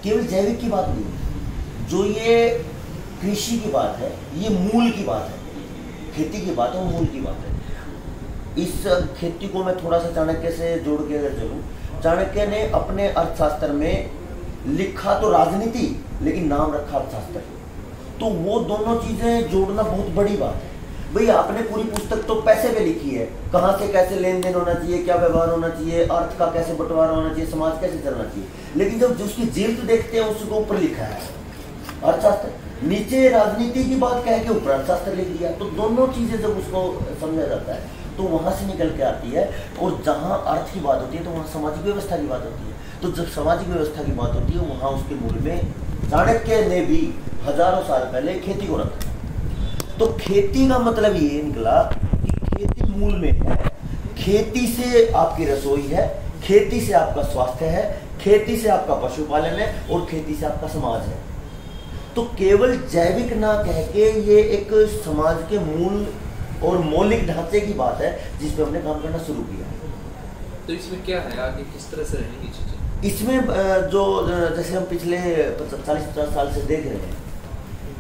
केवल जैविक की बात नहीं है, जो ये कृषि की बात है, ये मूल की बात है, खेती की बात है, वो मूल की बात है। इस खेती को मैं थोड़ा सा चाणक्य से जोड़ के अगर चलूँ, चाणक्य ने अपने अर्थशास्त्र में लिखा तो राजनीति, लेकिन नाम रखा अर्थशास्त्र। तो वो दोनों चीजें जोड़ना बहुत बड़ी बात है। भाई आपने पूरी पुस्तक तो पैसे पे लिखी है, कहाँ से कैसे लेन देन होना चाहिए, क्या व्यवहार होना चाहिए, अर्थ का कैसे बंटवारा होना चाहिए, समाज कैसे चलना चाहिए, लेकिन जब उसकी जीत देखते हैं उसके ऊपर लिखा है अर्थशास्त्र, नीचे राजनीति की बात कह के ऊपर अर्थशास्त्र लिख दिया। तो दोनों चीजें जब उसको समझा जाता है तो वहां से निकल के आती है। और जहां अर्थ की बात होती है तो वहां सामाजिक व्यवस्था की बात होती है। तो जब सामाजिक व्यवस्था की बात होती है वहां उसके मूल में चाणक्य ने भी हजारों साल पहले खेती को रखा। तो खेती का मतलब ये निकला कि खेती मूल में है, खेती से आपकी रसोई है, खेती से आपका स्वास्थ्य है, खेती से आपका पशुपालन है और खेती से आपका समाज है। तो केवल जैविक ना कह के ये एक समाज के मूल और मौलिक ढांचे की बात है जिस पे हमने काम करना शुरू किया। तो इसमें क्या है, आगे किस तरह से रहेंगी चीजें? इसमें जो जैसे हम पिछले 40-50 साल से देख रहे हैं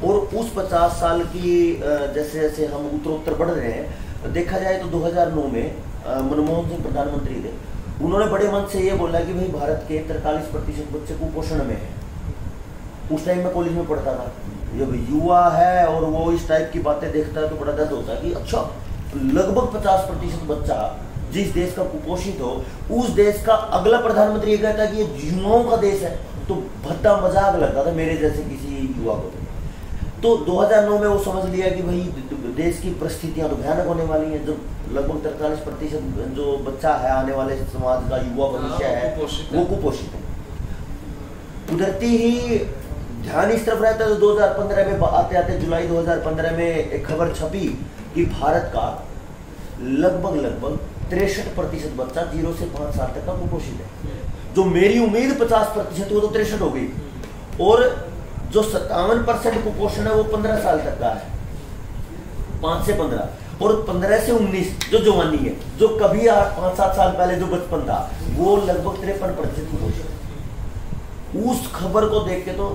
और उस 50 साल की जैसे जैसे हम उत्तरोत्तर बढ़ रहे हैं, देखा जाए तो 2009 में मनमोहन सिंह प्रधानमंत्री थे, उन्होंने बड़े मन से ये बोला कि भाई भारत के 43% बच्चे कुपोषण में है। उस टाइम में कॉलेज में पढ़ता था, जब युवा है और वो इस टाइप की बातें देखता है तो बड़ा दर्द होता है कि अच्छा लगभग 50% बच्चा जिस देश का कुपोषित हो, उस देश का अगला प्रधानमंत्री ये कहता है कि ये युवाओं का देश है। तो भद्दा मजाक लगता था मेरे जैसे किसी युवा को। तो 2009 में वो समझ लिया कि भाई देश की परिस्थितियां तो भयानक होने वाली हैं, जो लगभग 43% जो बच्चा है आने वाले समाज का युवा भविष्य है वो कुपोषित है। कुदरती ही ध्यान इस तरफ रहता है। तो 2015 में आते आते जुलाई 2015 में एक खबर छपी कि भारत का लगभग 63% बच्चा 0 से 5 साल तक का कुपोषित है। जो मेरी उम्मीद 50% वो तो 63 हो गई। और जो 57% कुपोषण है वो 15 साल तक का है, 5 से 15, और 15 से 19 जो जवानी है, जो कभी 5-7 साल पहले जो बचपन था, वो लगभग 53% कुपोषित। उस खबर को देख के तो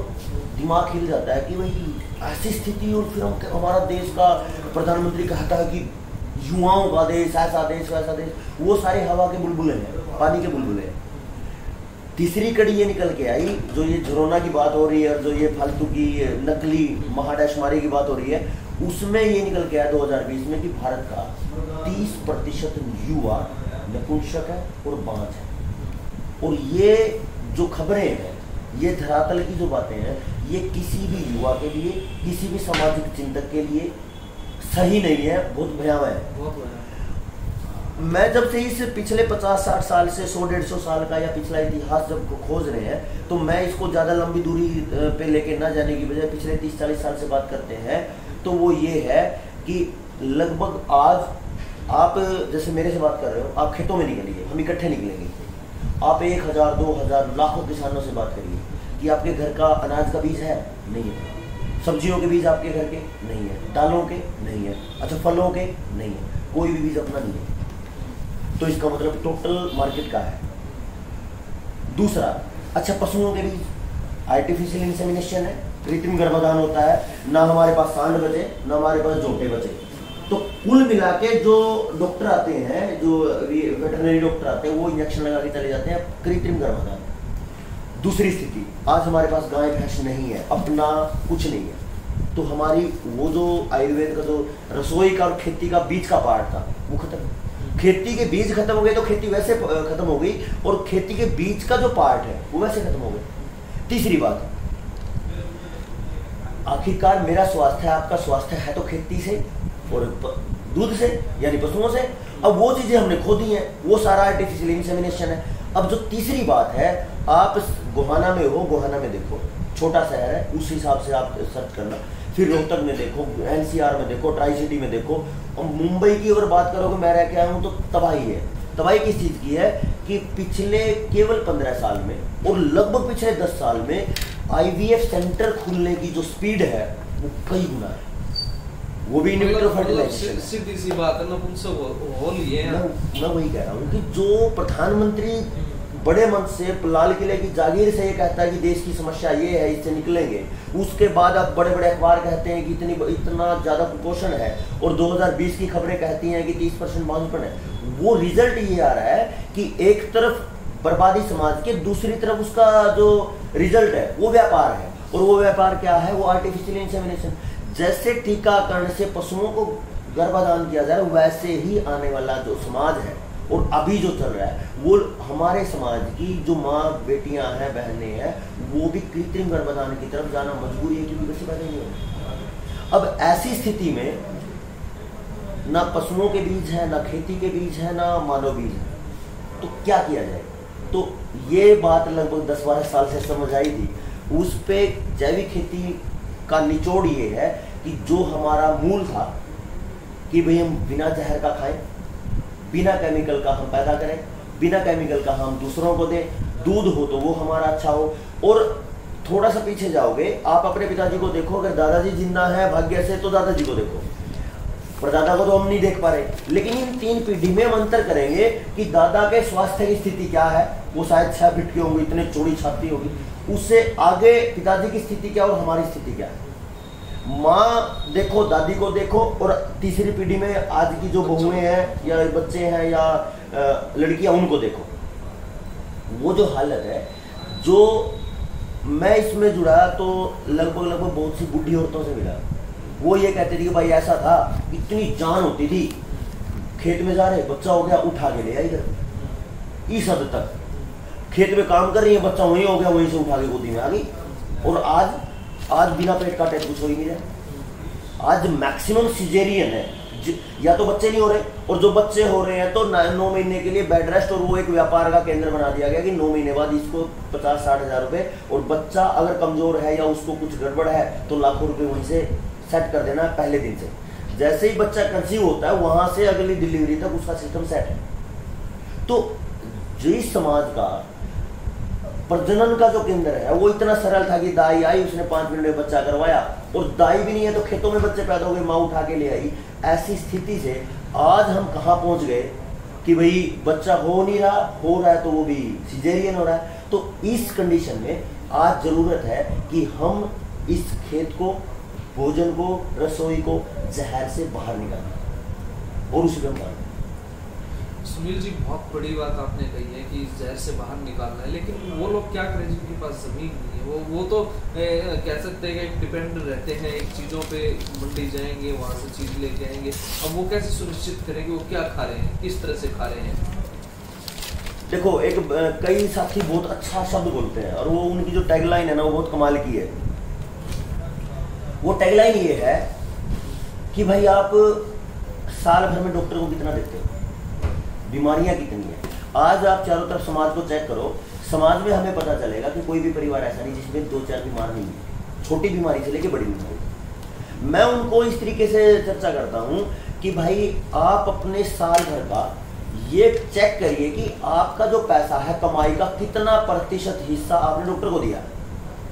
दिमाग हिल जाता है कि भाई ऐसी स्थिति, और फिर हमारा देश का प्रधानमंत्री कहता है कि युवाओं का देश, ऐसा देश वैसा देश। वो सारे हवा के बुलबुले हैं, पानी के बुलबुले हैं। तीसरी कड़ी ये निकल के आई, जो ये झरोना की बात हो रही है और जो ये फालतू की नकली महाडैशमारी की बात हो रही है, उसमें ये निकल के आया 2020 में कि भारत का 30% युवा नपुंसक है और बांझ है। और ये जो खबरें हैं, ये धरातल की जो बातें हैं, ये किसी भी युवा के लिए, किसी भी सामाजिक चिंतक के लिए सही नहीं है, बहुत भयावह है। मैं जब से इस पिछले 50-60 साल से 100-150 साल का या पिछला इतिहास जब खोज रहे हैं, तो मैं इसको ज़्यादा लंबी दूरी पे लेके ना जाने की बजाय पिछले 30-40 साल से बात करते हैं। तो वो ये है कि लगभग आज आप जैसे मेरे से बात कर रहे हो, आप खेतों में निकलिए, हम इकट्ठे निकलेंगे, आप 1000, 2000, लाखों किसानों से बात करिए कि आपके घर का अनाज का बीज है, नहीं है, सब्जियों के बीज आपके घर के नहीं है, दालों के नहीं है, अच्छा फलों के नहीं है, कोई भी बीज अपना नहीं है। तो इसका मतलब टोटल मार्केट का है। दूसरा, अच्छा पशुओं के बीज आर्टिफिशियल इंसेमिनेशन है, कृत्रिम गर्भाधान होता है, ना हमारे पास सांड बचे, ना हमारे पास जोटे बचे। तो कुल मिला के जो डॉक्टर आते हैं, जो वेटरनरी डॉक्टर आते हैं, वो इंजेक्शन लगा के चले जाते हैं, कृत्रिम गर्भाधान। दूसरी स्थिति, आज हमारे पास गाय भैंस नहीं है, अपना कुछ नहीं है, तो हमारी वो जो आयुर्वेद का जो रसोई का और खेती का बीज का पार्ट था वो खत्म। खेती के बीज खत्म हो गए तो खेती वैसे खत्म हो गई, और खेती के बीज का जो पार्ट है वो वैसे खत्म हो गया। तीसरी बात, आखिरकार मेरा स्वास्थ्य है, आपका स्वास्थ्य है तो खेती से और दूध से, यानी पशुओं से। अब वो चीजें हमने खो दी हैं, वो सारा आर्टिफिशियल इंसेमिनेशन है। अब जो तीसरी बात है, आप गोहाना में हो, गोहाना में देखो, छोटा शहर है, उस हिसाब से आप सर्च करना, फिर रोहतक में देखो, एनसीआर में देखो, ट्राई सिटी में देखो, और मुंबई की अगर बात करोगे, मैं रह के आया हूँ, तो तबाही है। तबाही किस चीज़ की है कि पिछले केवल 15 साल में और लगभग पिछले 10 साल में IVF सेंटर खुलने की जो स्पीड है वो कई गुना है, वो भी फर्टिलाइजेशन। सीधी सी बात है, नपुंसक हो लिए हैं। मैं वही कह रहा हूँ कि जो प्रधानमंत्री बड़े मंच से लाल किले की जागीर से ये कहता है कि देश की समस्या ये है, इससे निकलेंगे। उसके बाद अब बड़े बड़े अखबार कहते हैं कि इतना ज़्यादा कुपोषण है, और 2020 की खबरें कहती हैं कि 30% बांझपन है। वो रिजल्ट ये आ रहा है कि एक तरफ बर्बादी समाज के, दूसरी तरफ उसका जो रिजल्ट है वो व्यापार है। और वो व्यापार क्या है? वो आर्टिफिशियल इंसेमिनेशन। जैसे टीकाकरण से पशुओं को गर्भाधान किया जा रहा है, वैसे ही आने वाला जो समाज है और अभी जो चल रहा है, वो हमारे समाज की जो माँ बेटियां हैं, बहनें हैं, वो भी कृत्रिम गर्भाधान की तरफ जाना मजबूरी है, क्योंकि बच्चे पैदा नहीं हो रहे। अब ऐसी स्थिति में ना पशुओं के बीज है, ना खेती के बीज है, ना मानव बीज है, तो क्या किया जाए? तो ये बात लगभग 10-12 साल से समझ आई थी। उस पे जैविक खेती का निचोड़ ये है कि जो हमारा मूल था कि भाई हम बिना जहर का खाएं, बिना केमिकल का हम पैदा करें, बिना केमिकल का हम दूसरों को दें, दूध हो तो वो हमारा अच्छा हो। और थोड़ा सा पीछे जाओगे, आप अपने पिताजी को देखो, अगर दादाजी जिंदा है भाग्य से तो दादाजी को देखो, परदादा को तो हम नहीं देख पा रहे। लेकिन इन 3 पीढ़ी में हम अंतर करेंगे कि दादा के स्वास्थ्य की स्थिति क्या है, वो शायद 6 फीट के होंगे, इतने चौड़ी छाती होगी। उससे आगे पिताजी की स्थिति क्या और हमारी स्थिति क्या है। माँ देखो, दादी को देखो, और तीसरी पीढ़ी में आज की जो बहुएं हैं या बच्चे हैं या लड़कियां, उनको देखो। वो जो हालत है, जो मैं इसमें जुड़ा तो लगभग बहुत सी बुढ़ी औरतों से मिला। वो ये कहते थे कि भाई ऐसा था, इतनी जान होती थी, खेत में जा रहे, बच्चा हो गया, उठा के ले आई इधर। इस हद तक खेत में काम कर रही है, बच्चा वहीं हो गया, वहीं से उठा के गोदी में आ गई। और आज बिना पेट काटे कुछ हो ही नहीं रहा। आज मैक्सिमम सिजेरियन है, या तो बच्चे नहीं हो रहे, और जो बच्चे हो रहे हैं तो 9 महीने के लिए बेड रेस्ट, और वो एक व्यापार का केंद्र बना दिया गया कि 9 महीने बाद इसको 50-60 हज़ार रुपये, और बच्चा अगर कमजोर है या उसको कुछ गड़बड़ है तो लाखों रुपये वहीं से सेट कर देना है पहले दिन से। जैसे ही बच्चा कंसीव होता है, वहां से अगली डिलीवरी तक उसका सिस्टम सेट है। तो जिस समाज का प्रजनन का जो केंद्र है वो इतना सरल था कि दाई आई, उसने 5 मिनट में बच्चा करवाया, और दाई भी नहीं है तो खेतों में बच्चे पैदा हो गए, माँ उठा के ले आई। ऐसी स्थिति से आज हम कहाँ पहुंच गए कि भाई बच्चा हो नहीं रहा, हो रहा है तो वो भी सिजेरियन हो रहा है। तो इस कंडीशन में आज जरूरत है कि हम इस खेत को, भोजन को, रसोई को जहर से बाहर निकालें और उसी पर सुनील जी, बहुत बड़ी बात आपने कही है कि जहर से बाहर निकालना है, लेकिन वो लोग क्या करें जिनके पास ज़मीन नहीं है? वो तो कह सकते हैं कि डिपेंड रहते हैं एक चीज़ों पे, मंडी जाएंगे, वहाँ से चीज़ लेके आएंगे। अब वो कैसे सुनिश्चित करें कि वो क्या खा रहे हैं, किस तरह से खा रहे हैं? देखो, कई साथी बहुत अच्छा शब्द बोलते हैं, और वो उनकी जो टैगलाइन है ना, वो बहुत कमाल की है। वो टैगलाइन ये है कि भाई आप साल भर में डॉक्टर को कितना देखते हो, बीमारियां कितनी है। आज आप चारों तरफ समाज को चेक करो, समाज में हमें पता चलेगा कि कोई भी परिवार ऐसा नहीं जिसमें 2-4 बीमार नहीं है, छोटी बीमारी से लेके बड़ी बीमारी। मैं उनको इस तरीके से चर्चा करता हूं कि भाई आप अपने साल भर का ये चेक करिए कि आपका जो पैसा है कमाई का, कितना प्रतिशत हिस्सा आपने डॉक्टर को दिया,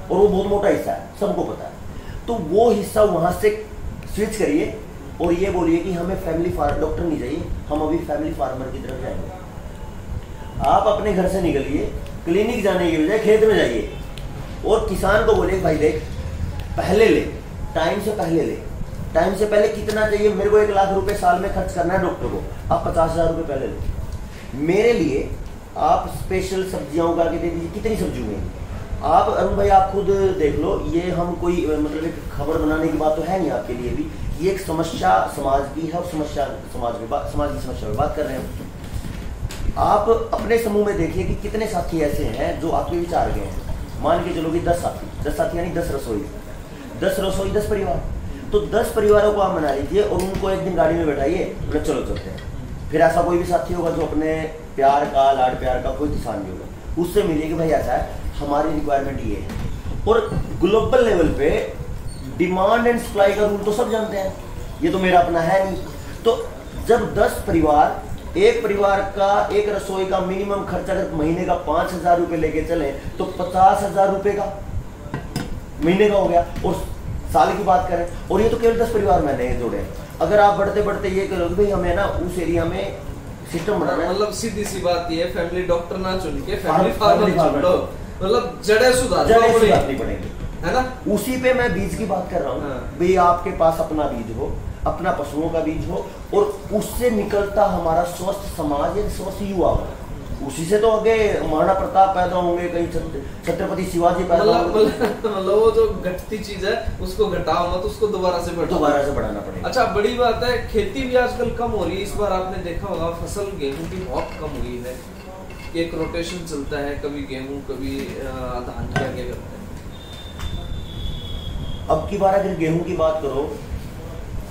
और वो बहुत मोटा हिस्सा है, सबको पता है। तो वो हिस्सा वहां से स्विच करिए और ये बोलिए कि हमें फैमिली फार्म, डॉक्टर नहीं चाहिए, हम अभी फैमिली फार्मर की तरफ जाएंगे। आप अपने घर से निकलिए, क्लिनिक जाने की बजाय खेत में जाइए, और किसान को बोलिए भाई देख, पहले ले, टाइम से पहले ले। टाइम से पहले कितना चाहिए? मेरे को 1 लाख रुपए साल में खर्च करना है डॉक्टर को, आप 50,000 रुपये पहले लो। मेरे लिए आप स्पेशल सब्जियां उगा के दे दीजिए, कितनी सब्जी उगेंगी आप? अरुण भाई आप खुद देख लो, ये हम कोई मतलब एक खबर बनाने की बात तो है नहीं आपके लिए भी, ये एक समस्या समाज की है, और समस्या समाज की समस्या में बात कर रहे हैं। आप अपने समूह में देखिए कि कितने साथी ऐसे हैं जो आपके विचार के हैं। मान के चलो कि 10 साथी यानी 10 रसोई, 10 परिवार। तो 10 परिवारों को आप मना लीजिए और उनको एक दिन गाड़ी में बैठाइए, बोले चलो चलते हैं। फिर ऐसा कोई भी साथी होगा जो अपने प्यार का, लाड प्यार का कोई किसान नहीं होगा, उससे मिलिए कि भाई ऐसा है, हमारी रिक्वायरमेंट ये है। और ग्लोबल लेवल पे डिमांड एंड सप्लाई का रूल तो सब जानते हैं, ये तो मेरा अपना है नहीं। तो जब 10 परिवार, एक परिवार का, एक रसोई का मिनिमम खर्चा अगर महीने का 5,000 रुपये लेके चले तो 50,000 रुपये का महीने का हो गया। और साल की बात करें, और ये तो केवल 10 परिवार मैंने जोड़े। अगर आप बढ़ते बढ़ते ये करोगे भाई हमें ना उस एरिया में सिस्टम बनाना है। मतलब सीधी सी बात ये है, फैमिली डॉक्टर ना चुन के फैमिली फार्मर चुन लो, मतलब जड़ें सुधारनी पड़ेगी, है ना। उसी पे मैं बीज की बात कर रहा हूँ। हाँ। भाई आपके पास अपना बीज हो, अपना पशुओं का बीज हो, और उससे निकलता हमारा स्वस्थ समाज या स्वस्थ युवा हो, उसी से तो आगे महाराणा प्रताप पैदा होंगे, कहीं छत्रपति शिवाजी पैदा होंगे। मतलब वो जो घटती चीज है उसको घटाओ मत, उसको दोबारा से बढ़ाना पड़ेगा। अच्छा, बड़ी बात है, खेती भी आजकल कम हो रही है। इस बार आपने देखा होगा फसल गेहूं की बहुत कम हुई है। एक रोटेशन चलता है, कभी गेहूं कभी धान क्या करते हैं। अब की बार अगर गेहूं की बात करो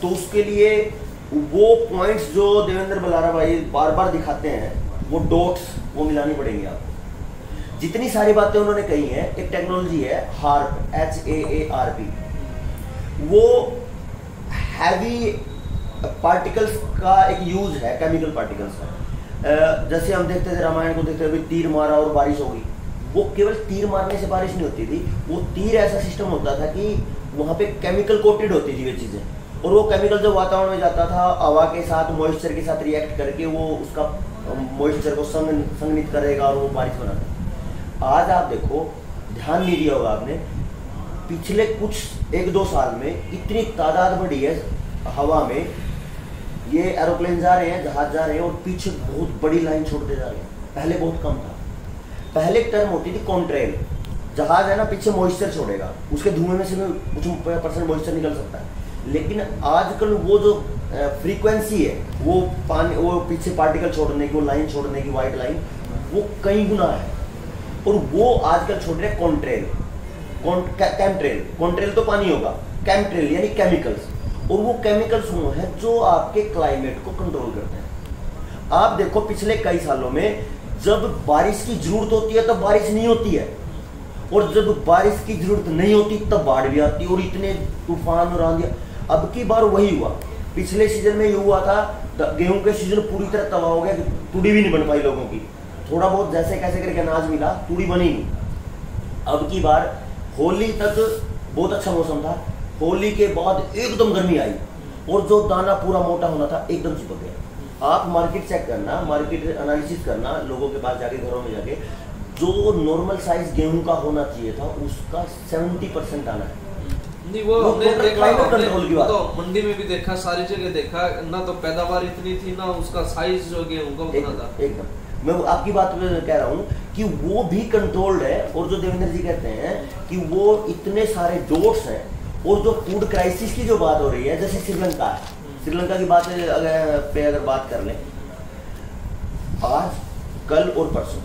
तो उसके लिए वो पॉइंट्स जो देवेंद्र बलारा भाई बार बार दिखाते हैं, वो डॉट्स वो मिलानी पड़ेंगी आपको। जितनी सारी बातें उन्होंने कही हैं, एक टेक्नोलॉजी है HAARP, HAARP, वो हैवी पार्टिकल्स का एक यूज है, केमिकल पार्टिकल्स का। जैसे हम देखते थे रामायण को, देखते थे तीर मारा और बारिश होगी, वो केवल तीर मारने से बारिश नहीं होती थी, वो तीर ऐसा सिस्टम होता था कि वहाँ पे केमिकल कोटेड होती थी वे चीज़ें, और वो केमिकल जब वातावरण में जाता था हवा के साथ, मॉइस्चर के साथ रिएक्ट करके वो उसका मॉइस्चर को संघनित करेगा और वो बारिश बनाता। आज आप देखो, ध्यान नहीं दिया होगा आपने, पिछले कुछ 1-2 साल में इतनी तादाद बढ़ी है हवा में, ये एरोप्लेन जा रहे हैं, जहाज जा रहे हैं, और पीछे बहुत बड़ी लाइन छोड़ते जा रहे हैं। पहले बहुत कम था। पहले एक टर्म होती थी कॉन्ट्रेल, जहाज है ना पीछे मॉइस्चर छोड़ेगा, उसके धुएं में से कुछ % मॉइस्चर निकल सकता है। लेकिन आजकल वो जो फ्रीक्वेंसी है, वो पानी, वो पीछे पार्टिकल छोड़ने की, वो लाइन छोड़ने की, वाइट लाइन, वो कई गुना है, और वो आजकल छोड़ रहे हैं कॉन्ट्रेल, कैमट्रेल। कॉन्ट्रेल तो पानी होगा, कैमट्रेल यानी केमिकल्स, और वो केमिकल्स वो हैं जो आपके क्लाइमेट को कंट्रोल करते हैं। आप देखो पिछले कई सालों में जब बारिश की जरूरत होती है तब बारिश नहीं होती है, और जब बारिश की जरूरत नहीं होती तब बाढ़ भी आती है, और इतने तूफान और आंधियां। अब की बार वही हुआ। पिछले सीजन में ये हुआ था, गेहूं के सीजन पूरी तरह तबाह हो गया, तुड़ी भी नहीं बन पाई लोगों की। थोड़ा बहुत जैसे कैसे करके अनाज मिला, तुड़ी बनी नहीं। अब की बार होली तक बहुत अच्छा मौसम था, होली के बाद एकदम गर्मी आई, और जो दाना पूरा मोटा होना था एकदम चिपक गया। आप मार्केट चेक करना, मार्केट एनालिसिस करना, लोगों के पास जाके, घरों में जाके, जो नॉर्मल साइज गेहूं का होना चाहिए था उसका 70% आना है। नहीं, वो हमने देखा, कंट्रोल की बात, तो मंडी में भी देखा, सारी जगह देखा ना, तो पैदावार इतनी थी ना, उसका साइज जो गेहूं का उतना था। एकदम मैं आपकी बात में कह रहा हूँ कि वो भी कंट्रोल्ड है, और जो देवेंद्र जी कहते हैं कि वो इतने सारे डोट्स हैं, और जो फूड क्राइसिस की जो बात हो रही है, जैसे श्रीलंका है, श्रीलंका की बात अगर बात कर लें, आज कल और परसों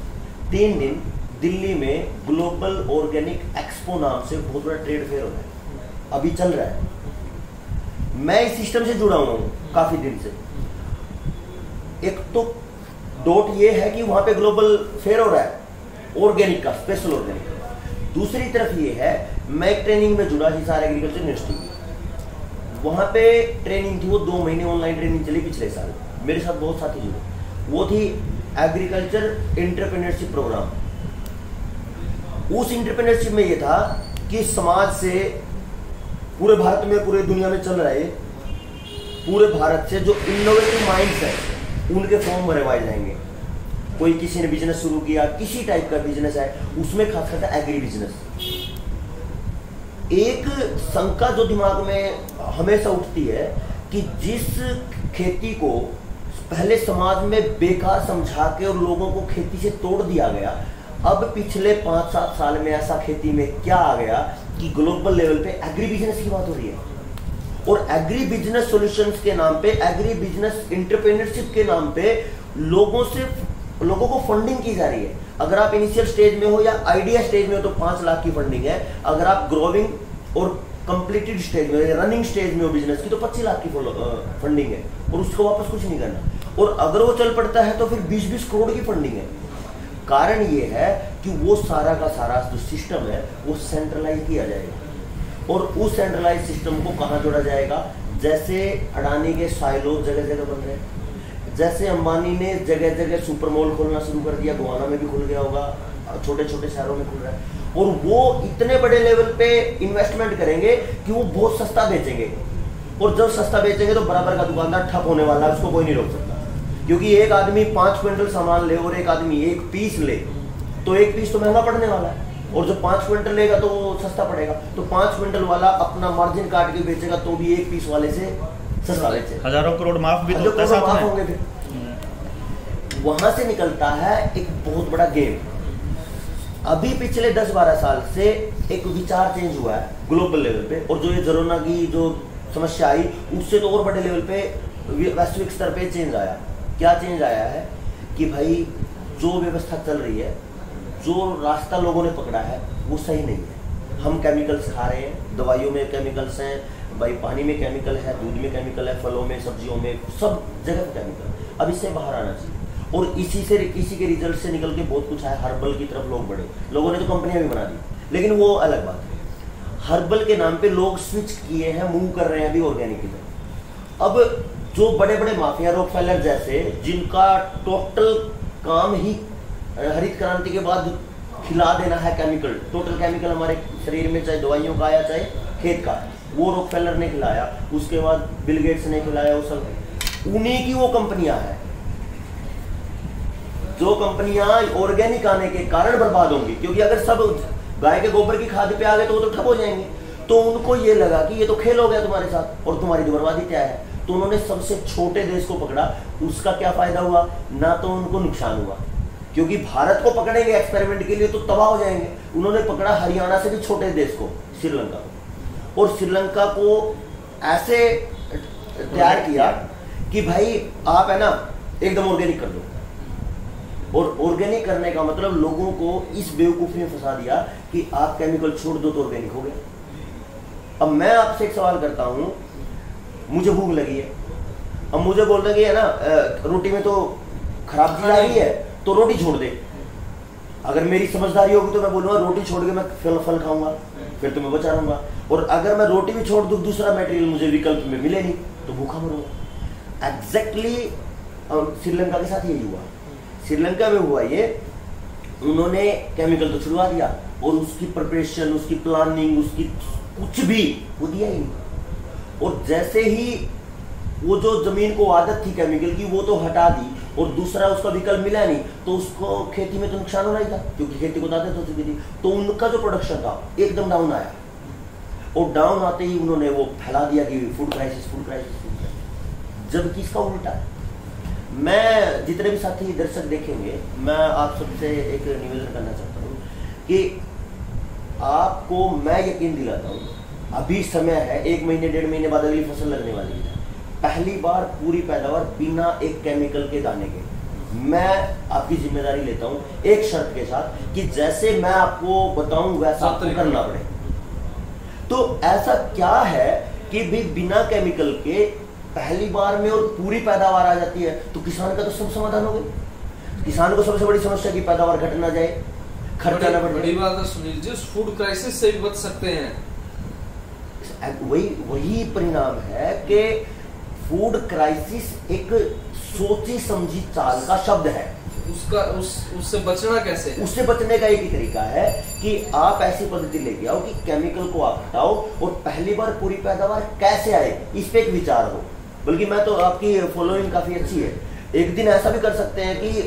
3 दिन दिल्ली में ग्लोबल ऑर्गेनिक एक्सपो नाम से बहुत बड़ा ट्रेड फेयर हो रहा है, अभी चल रहा है। मैं इस सिस्टम से जुड़ा हुआ हूँ काफी दिन से। एक तो डॉट ये है कि वहां पे ग्लोबल फेयर हो रहा है ऑर्गेनिक का, स्पेशल ऑर्गेनिक। दूसरी तरफ ये है, मैं एक ट्रेनिंग में जुड़ा हिसार एग्रीकल्चर यूनिवर्सिटी की, वहां पे ट्रेनिंग थी, वो 2 महीने ऑनलाइन ट्रेनिंग चली पिछले साल, मेरे साथ बहुत साथी जुड़े। वो थी एग्रीकल्चर एंटरप्रेन्योरशिप प्रोग्राम। उस एंटरप्रेन्योरशिप में ये था कि समाज से, पूरे भारत में, पूरे दुनिया में चल रहे, पूरे भारत से जो इनोवेटिव माइंड्स हैं उनके फॉर्म भरवाए जाएंगे। कोई किसी ने बिजनेस शुरू किया, किसी टाइप का बिजनेस है, उसमें खास करके एग्री बिजनेस। एक शंका जो दिमाग में हमेशा उठती है कि जिस खेती को पहले समाज में बेकार समझा के और लोगों को खेती से तोड़ दिया गया, अब पिछले 5-7 साल में ऐसा खेती में क्या आ गया कि ग्लोबल लेवल पे एग्री बिजनेस की बात हो रही है, और एग्री बिजनेस सॉल्यूशंस के नाम पे, एग्री बिजनेस एंटरप्रेन्योरशिप के नाम पे लोगों को फंडिंग की जा रही है। अगर आप इनिशियल स्टेज में हो या आइडिया स्टेज में हो तो 5 लाख की फंडिंग है। अगर आप ग्रोविंग और कंप्लीटेड स्टेज में, रनिंग स्टेज में हो बिजनेस की, तो 25 लाख की फंडिंग है, और उसको वापस कुछ नहीं करना। और अगर वो चल पड़ता है तो फिर 20-20 करोड़ की फंडिंग है। कारण ये है कि वो सारा का सारा जो सिस्टम है वो सेंट्रलाइज किया जाएगा, और उस सेंट्रलाइज सिस्टम को कहाँ जोड़ा जाएगा? जैसे अडानी के साइलो जगह जगह बन रहे हैं, जैसे अंबानी ने जगह जगह सुपर मॉल खोलना शुरू कर दिया, गोवाना में भी खुल गया होगा, छोटे छोटे शहरों में खुल रहा है, और वो इतने बड़े लेवल पे इन्वेस्टमेंट करेंगे कि वो बहुत सस्ता बेचेंगे, और जब सस्ता बेचेंगे तो बराबर का दुकानदार ठप होने वाला है, उसको कोई नहीं रोक सकता। क्योंकि एक आदमी 5 क्विंटल सामान ले और एक आदमी 1 पीस ले तो 1 पीस तो महंगा पड़ने वाला है, और जो 5 क्विंटल लेगा तो वो सस्ता पड़ेगा। तो 5 क्विंटल वाला अपना मार्जिन काट के बेचेगा तो भी 1 पीस वाले से सस्ता बेचे। हजारों करोड़ माफ भी तो होता है साथ में। होंगे फिर वहां से निकलता है एक बहुत बड़ा गेम। अभी पिछले 10-12 साल से एक विचार चेंज हुआ है ग्लोबल लेवल पे, और जो ये कोरोना की जो समस्या आई उससे तो और बड़े लेवल पे वैश्विक स्तर पे चेंज आया। क्या चेंज आया है कि भाई जो व्यवस्था चल रही है, जो रास्ता लोगों ने पकड़ा है वो सही नहीं है। हम केमिकल्स खा रहे हैं, दवाइयों में केमिकल्स हैं, भाई पानी में केमिकल है, दूध में केमिकल है, फलों में, सब्जियों में, सब जगह केमिकल। अब इससे बाहर आना चाहिए, और इसी के रिजल्ट से निकल के बहुत कुछ है। हर्बल की तरफ लोग बढ़े, लोगों ने तो कंपनियां भी बना दी, लेकिन वो अलग बात है। हर्बल के नाम पे लोग स्विच किए हैं, मूव कर रहे हैं अभी ऑर्गेनिक की तरफ। अब जो बड़े बड़े माफिया रॉकफेलर जैसे, जिनका टोटल काम ही हरित क्रांति के बाद खिला देना है केमिकल, टोटल केमिकल हमारे शरीर में, चाहे दवाइयों का आया चाहे खेत का, वो रॉकफेलर ने खिलाया, उसके बाद बिल गेट्स ने खिलाया, वो सब उन्हीं की वो कंपनियां हैं। जो कंपनियां ऑर्गेनिक आने के कारण बर्बाद होंगी, क्योंकि अगर सब गाय के गोबर की खाद पे आ गए तो वो तो ठप हो जाएंगे। तो उनको ये लगा कि ये तो खेल हो गया तुम्हारे साथ और तुम्हारी तो बर्बादी क्या है। तो उन्होंने सबसे छोटे देश को पकड़ा। उसका क्या फायदा हुआ? ना तो उनको नुकसान हुआ, क्योंकि भारत को पकड़ेंगे एक्सपेरिमेंट के लिए तो तबाह हो जाएंगे। उन्होंने पकड़ा हरियाणा से भी छोटे देश को, श्रीलंका को, और श्रीलंका को ऐसे तैयार किया कि भाई आप है ना एकदम ऑर्गेनिक कर दो। और ऑर्गेनिक करने का मतलब लोगों को इस बेवकूफी में फंसा दिया कि आप केमिकल छोड़ दो तो ऑर्गेनिक हो गया। अब मैं आपसे एक सवाल करता हूं, मुझे भूख लगी है, अब मुझे बोल रहे है ना रोटी में तो खराब चीज आ रही है तो रोटी छोड़ दे। अगर मेरी समझदारी होगी तो मैं बोलूंगा रोटी छोड़ के मैं फल खाऊंगा, फिर तो मैं बचा रहूंगा। और अगर मैं रोटी भी छोड़ दूं, दूसरा मटेरियल मुझे विकल्प में मिले नहीं तो भूखा मरूंगा। एग्जैक्टली श्रीलंका के साथ यही हुआ। श्रीलंका में हुआ ये, उन्होंने केमिकल तो छुड़वा दिया और उसकी प्रिपरेशन, उसकी प्लानिंग, उसकी कुछ भी वो दिया ही नहीं। और जैसे ही वो जो जमीन को आदत थी केमिकल की वो तो हटा दी और दूसरा उसका विकल्प मिला नहीं, तो उसको खेती में तो नुकसान हो रहा था क्योंकि खेती को आदत हो चुकी थी। तो उनका जो प्रोडक्शन था एकदम डाउन आया, और डाउन आते ही उन्होंने वो फैला दिया कि food crisis, food crisis, food crisis. जबकि इसका उल्टा है। मैं जितने भी साथी दर्शक देखेंगे, मैं आप सबसे एक निवेदन करना चाहता हूँ कि आपको मैं यकीन दिलाता हूँ, अभी समय है, 1 महीने 1.5 महीने बाद अगली फसल लगने वाली है। पहली बार पूरी पैदावार बिना एक केमिकल के दाने के। मैं आपकी जिम्मेदारी लेता हूँ एक शर्त के साथ कि जैसे मैं आपको बताऊं वैसा आपको करना पड़े। तो ऐसा क्या है कि भी बिना केमिकल के पहली बार में और पूरी पैदावार आ जाती है, तो किसान का तो सब समाधान हो गया। किसान को सबसे बड़ी समस्या की पैदावार घट ना जाए, खर्चा ना बढ़े। बड़ी बात है सुनील जी, उस फूड क्राइसिस से भी बच सकते हैं। वही परिणाम है कि फूड क्राइसिस एक सोची समझी चाल का शब्द है। उससे बचना कैसे? उससे बचने का एक ही तरीका है कि आप ऐसी पद्धति लेके आओ कि केमिकल को आप हटाओ और पहली बार पूरी पैदावार कैसे आए इस पे एक विचार हो। बल्कि मैं तो आपकी फॉलोइंग काफी अच्छी है। एक दिन ऐसा भी कर सकते हैं कि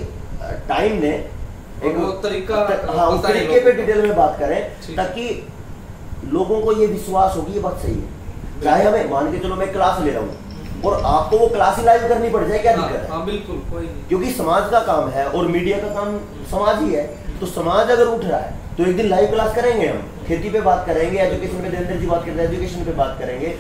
टाइम ने एक तरीका, उस तरीके पे डिटेल में बात करें ताकि लोगों को ये विश्वास हो कि ये बात सही है। चाहे हमें मान के चलो मैं क्लास ले रहा हूँ और आपको वो क्लास ही लाइव करनी पड़ जाए, क्या दिक्कत है? हाँ, बिल्कुल, कोई नहीं। क्योंकि समाज का काम है और मीडिया का काम समाज ही है। तो समाज अगर उठ रहा है तो एक दिन लाइव क्लास करेंगे, हम खेती पे बात करेंगे, एजुकेशन पे देवेंद्र जी बात करते हैं, एजुकेशन पे बात करेंगे,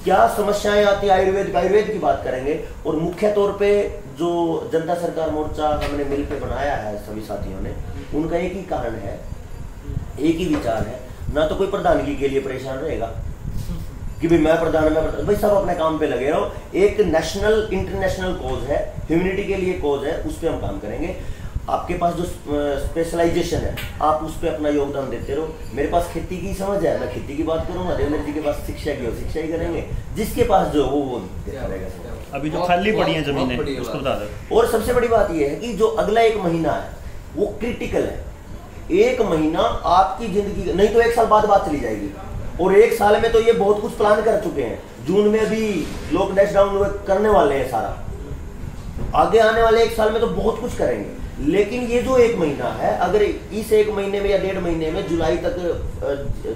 क्या समस्याएं आती है आयुर्वेद की बात करेंगे। और मुख्य तौर पे जो जनता सरकार मोर्चा हमने मिल के बनाया है सभी साथियों ने, उनका एक ही कारण है, एक ही विचार है, ना तो कोई प्रधानगी के लिए परेशान रहेगा कि भाई मैं प्रधान, भाई सब अपने काम पे लगे रहो। एक नेशनल इंटरनेशनल कोज है, ह्यूमैनिटी के लिए कोज है, उस पर हम काम करेंगे। आपके पास जो स्पेशलाइजेशन है आप उस पर अपना योगदान देते रहो। मेरे पास खेती की समझ है, मैं खेती की बात करूंगा, देवेंद्र जी के पास शिक्षा की हो शिक्षा ही करेंगे, जिसके पास जो वो देता रहेगा। अभी जो खाली पड़ी है जमीनें उसको बता दो। और सबसे बड़ी बात यह है कि जो अगला 1 महीना है वो क्रिटिकल है। 1 महीना आपकी जिंदगी, नहीं तो 1 साल बाद बात चली जाएगी। और 1 साल में तो ये बहुत कुछ प्लान कर चुके हैं। जून में भी लोग डैश डाउन करने वाले हैं सारा। आगे आने वाले 1 साल में तो बहुत कुछ करेंगे, लेकिन ये जो 1 महीना है, अगर इस 1 महीने में या 1.5 महीने में जुलाई तक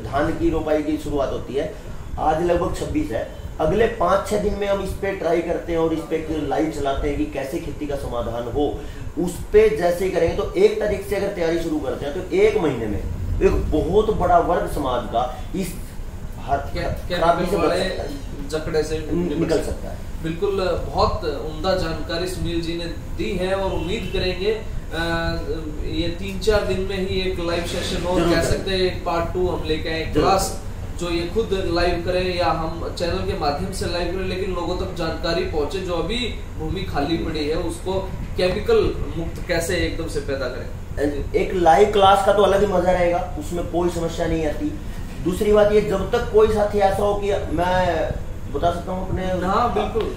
धान की रोपाई की शुरुआत होती है, आज लगभग 26 है, अगले 5-6 दिन में हम इस पे ट्राई करते हैं और इस पे लाइव चलाते हैं कि कैसे खेती का समाधान हो, उस पे जैसे ही करेंगे तो 1 तारीख से अगर तैयारी शुरू करते हैं तो 1 महीने में एक बहुत बड़ा वर्ग समाज का इस खराबी से जकड़े से निकल सकता है। बिल्कुल, बहुत उम्दा जानकारी सुनील जी ने दी है और उम्मीद करेंगे ये 3-4 दिन में ही एक लाइव सेशन और कह सकते हैं एक पार्ट 2 हम लेके आए, क्लास जो ये खुद लाइव करें या हम चैनल के माध्यम से लाइव करें, लेकिन लोगों तक जानकारी पहुंचे। जो अभी भूमि खाली पड़ी है उसको केमिकल मुक्त कैसे एकदम से पैदा करें। एक लाइव क्लास का तो अलग ही मजा रहेगा, उसमें कोई समस्या नहीं आती। दूसरी बात ये, जब तक कोई साथी ऐसा हो कि मैं बता सकता हूँ अपने, हाँ बिल्कुल,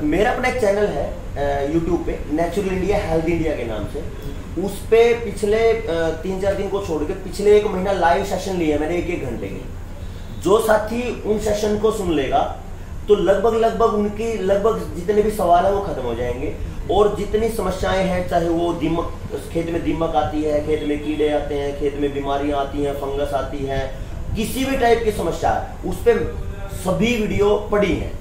मेरा अपना एक चैनल है यूट्यूब पे, नेचुरल इंडिया हेल्थ इंडिया के नाम से, उस पे पिछले 3-4 दिन को छोड़ के पिछले 1 महीना लाइव सेशन लिए मैंने 1-1 घंटे के। जो साथी उन सेशन को सुन लेगा तो लगभग उनकी जितने भी सवाल है वो खत्म हो जाएंगे, और जितनी समस्याएं हैं, चाहे वो दीमक, खेत में दीमक आती है, खेत में कीड़े आते हैं, खेत में बीमारियां आती हैं, फंगस आती है, किसी भी टाइप की समस्या है, उस पे सभी वीडियो पड़ी हैं।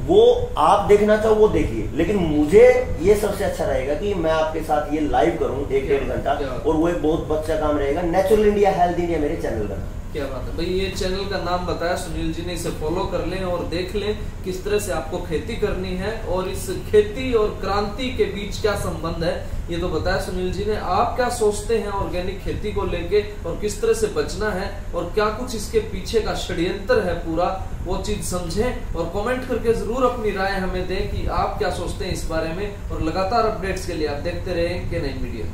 वो आप देखना चाहो वो देखिए, लेकिन मुझे ये सबसे अच्छा रहेगा कि मैं आपके साथ ये लाइव करूं 1-1.5 घंटा, और वो एक बहुत अच्छा काम रहेगा। नेचुरल इंडिया हेल्थ इंडिया मेरे चैनल का। क्या बात है भाई, ये चैनल का नाम बताया सुनील जी ने, इसे फॉलो कर लें और देख लें किस तरह से आपको खेती करनी है और इस खेती और क्रांति के बीच क्या संबंध है, ये तो बताया सुनील जी ने। आप क्या सोचते हैं ऑर्गेनिक खेती को लेके और किस तरह से बचना है और क्या कुछ इसके पीछे का षड्यंत्र है पूरा, वो चीज समझें और कमेंट करके जरूर अपनी राय हमें दें कि आप क्या सोचते हैं इस बारे में। और लगातार अपडेट्स के लिए आप देखते रहें K9 मीडिया।